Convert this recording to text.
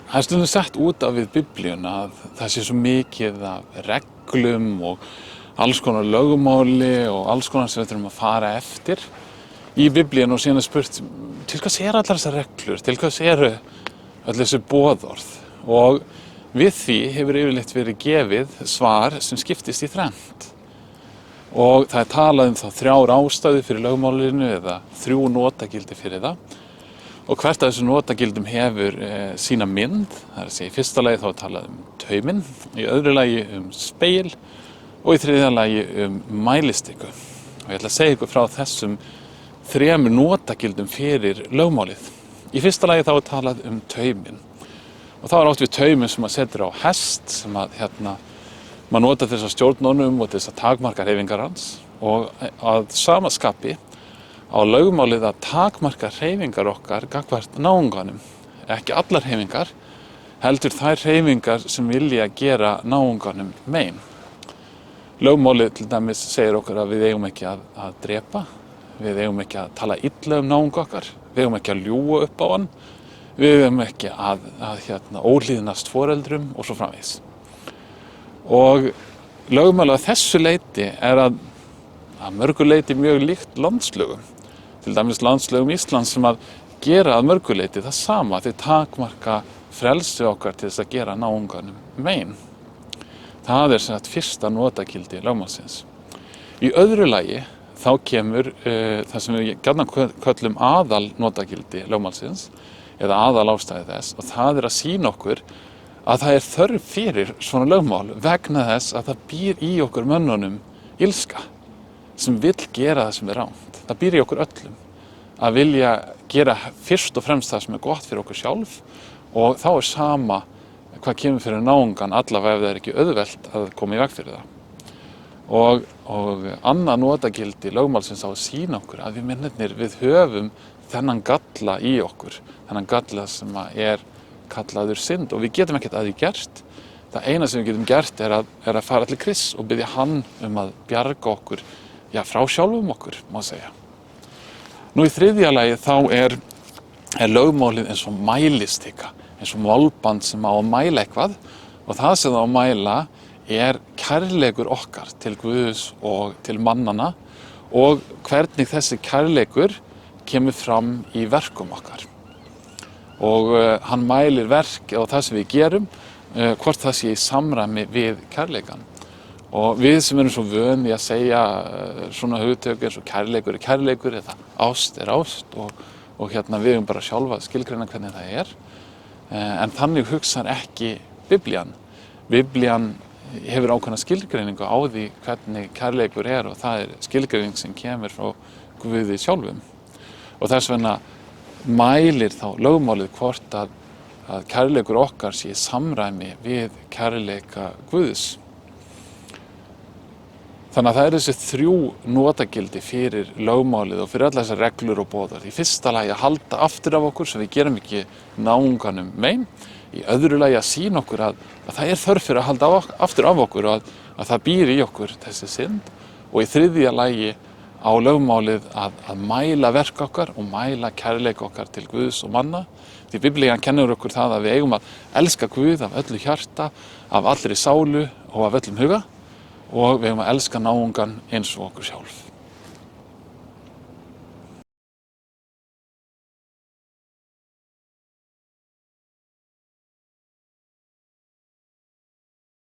Það er stundum sett út af við Biblíuna að það sé svo mikið af reglum og alls konar lögmáli og alls konar sem við þurfum að fara eftir í Biblíuna, og síðan er spurt til hvers eru allar þessar reglur, til hvers eru öll þessi boðorð, og við því hefur yfirleitt verið gefið svar sem skiptist í þrennt. Og það er talað þá 3 ástæður fyrir lögmálinu eða 3 notagildi fyrir það. Og hvert af þessum notagildum hefur sína mynd, það er að segja í fyrsta lagi þá er talað tauminn, í öðru lagi spegil og í þriðja lagi mælistiku. Og ég ætla að segja ykkur frá þessum 3 notagildum fyrir lögmálið. Í fyrsta lagi þá er talað tauminn. Og þá er átt við tauminn sem maður setur á hest, sem að maður notar til þess að stjórna honum og til þess að takmarka hreyfingar hans. Og að sama skapi á lögmálið að takmarka hreyfingar okkar gagnvart náunganum. Ekki allar hreyfingar, heldur þær hreyfingar sem vilja gera náunganum mein. Lögmálið til dæmis segir okkur að við eigum ekki að drepa, við eigum ekki að tala illa náunga okkar, við eigum ekki að ljúga upp á hann, við eigum ekki að óhlýðnast foreldrum og svo framvegis. Og lögmálið að þessu leyti er að mörgu leyti mjög líkt landslögum. Til dæmis landslögum Íslands sem að gera að mörgu leyti það sama, þau takmarka frelsi okkar til þess að gera náunganum mein. Það er sem sagt fyrsta notagildi lögmálsins. Í öðru lagi þá kemur það sem við gjarnan köllum aðal notagildi lögmálsins eða aðal ástæði þess, og það er að sýna okkur að það er þörf fyrir svona lögmál vegna þess að það býr í okkur mönnunum illska sem vill gera það sem er rangt. Það býr í okkur öllum að vilja gera fyrst og fremst það sem er gott fyrir okkur sjálf, og þá er sama hvað kemur fyrir náungan, allavega ef það er ekki auðvelt að koma í veg fyrir það. Og annað notagildi lögmálsins á að sýna okkur að við mennirnir við höfum þennan galla í okkur, þennan galla sem er kallaður synd, og við getum ekkert að því gert. Það eina sem við getum gert er að fara til Krists og biðja hann að bjarga okkur frá sjálfum okkur, má segja. Nú í þriðja lagi þá er lögmálið eins og mælistika, eins og málband sem á að mæla eitthvað, og það sem það á að mæla er kærleikur okkar til Guðs og til mannana, og hvernig þessi kærleikur kemur fram í verkum okkar. Og hann mælir verk og það sem við gerum, hvort það sé í samræmi við kærleikan. Og við sem erum svo vön í að segja svona hugtök eins og kærleikur er kærleikur eða ást er ást, og við erum bara sjálfa að skilgreina hvernig það er. En þannig hugsar ekki Biblían. Biblían hefur ákveðna skilgreiningu á því hvernig kærleikur er, og það er skilgreining sem kemur frá Guði sjálfum. Og þess vegna mælir þá lögmálið hvort að kærleikur okkar sé í samræmi við kærleika Guðs. Þannig að það eru þessi 3 notagildi fyrir lögmálið og fyrir allar þessar reglur og boðorð. Í fyrsta lagi að halda aftur af okkur svo við gerum ekki náunganum mein. Í öðru lagi að sýna okkur að það er þörf fyrir að halda aftur af okkur og að það býr í okkur þessi synd. Og í þriðja lagi á lögmálið að mæla verk okkar og mæla kærleik okkar til Guðs og manna. Því Biblían kennir okkur það að við eigum að elska Guð af öllu hjarta, af allri sálu og af öllum huga, og við eigum að elska náungan eins og okkur sjálf.